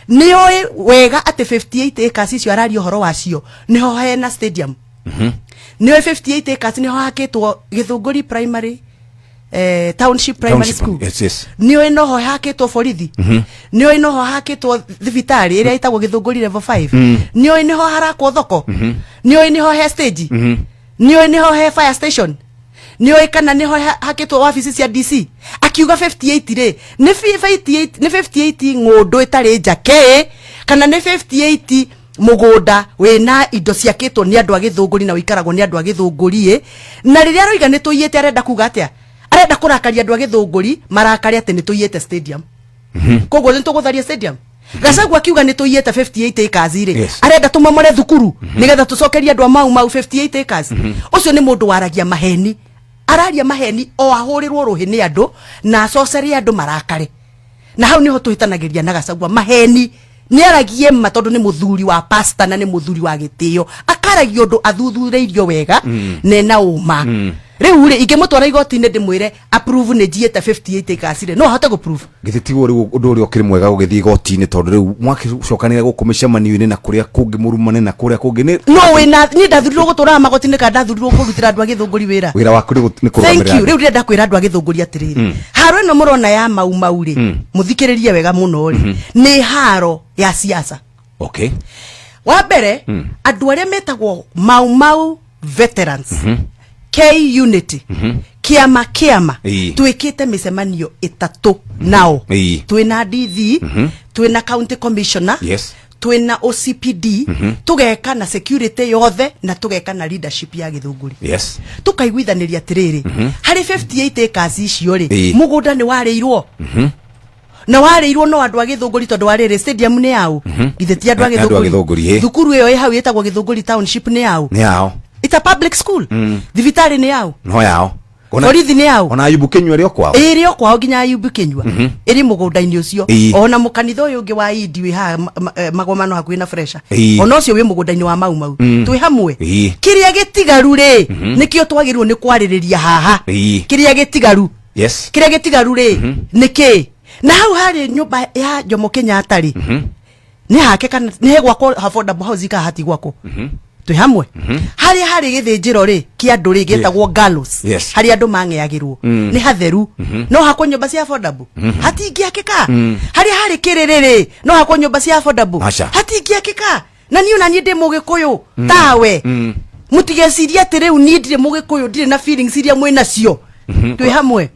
Nioi wega ate 58 acres icio arari horo wacio niho hena stadium. Nioi 58 acres niho hakitwo Githunguri primary township primary school. Yes. Nioi noho hakitwo borithi. Nioi noho hakitwo thibitari iria itagwo Githunguri level 5. Nioi niho harakwo thoko. Nioi niho he stage. Nioi niho he fire station. Nioi kana niho hakitwo office cia DC. Akiuga 58 ri ni 58 ngundu itari njake kana ni 58 mugunda wina indo ciakitwo ni andu a Githunguri na wikaragwo ni andu a Githunguri na riria roiga ni tuyite arenda kuga atia arenda kurakaria andu a Githunguri marakari ati ni tuyite stadium. Koguo ni tugutharia stadium. Gachagua akiuga ni tuyite 58 acres ri arenda tumamore thukuru nigetha tucokeria andu a mau 58 acres. Ucio ni mundu waragia maheni. Araria maheni o ahurirwo ruhi ni andu na acoceri andu marakare. Na hau niho tuhitanagiria na Gachagua maheni ni aragie matondu ni muthuri wa pastor na ni muthuri wa gitio akaragia undu athuthureirio wega nena uma. Riu ri ingimutwara igoti-ini ndimwire approve ni jieta 58 acres ri no hote go prove githitigo riu undu uri okire mwega gugithii igoti-ini tondu riu mwakicokanire gukumishamanio-ini na kuria kungi murumane na kuria kungi ni no wina ni ndathurirwo gutura magoti-ini ka ndathurirwo kurutira andu a Githunguri wira waku ni kurugamira. Thank you. Riu ndirenda kwira andu a Githunguri atiriri haro ino murona ya mau ri muthikiririe wega muno ri ni haro ya siasa. Okay. Wa mbere andu aria metagwo mau veterans K unity kiama twikite misemanio itatu nao twina DV twina county commissioner twina OCPD tugeka na security yothe na tugeka na leadership ya Githunguri tukaiguithaniria atiriri hari 58 acres icio ri mugunda ni wareirwo na wareirwo no andu a Githunguri tondu warire stadium ni yao githe ti andu a Githunguri thukuru iyo hau yetagwo Githunguri township ni yao. It's a public school. Thibitari ni yao. No yao. Borithi ni yao. Ona Ayubu Kinyua rio kwao. Rio kwao ginya Ayubu Kinyua. Iri mugunda-ini ucio. Ona mukanitha uyu ungi wa Idi wi ha magomano hakuhi na fresha. Ona ucio wi mugunda-ini wa mau. Twi hamwe. Kiria gitigaru ri nikio twagirwo ni kwaririria haha. Kiria gitigaru. Yes. Kiria gitigaru ri niki. Na hau hari nyumba ya Jomo Kenyatta ri. Ni hake kana ni gwako affordable housing ka hati gwako. Twi hamwe hari githinjiro ri kia andu ri getagwo gallows hari andu mangeagirwo ni hatheru no hako nyumba cia affordable hatingiakika hari kiririri no hako nyumba cia affordable hatingiakika na ni ona ndi mugikuyu tawe mutigeciria ati riu ni ndire mugikuyu ndire na feelings iria mwe nacio twi hamwe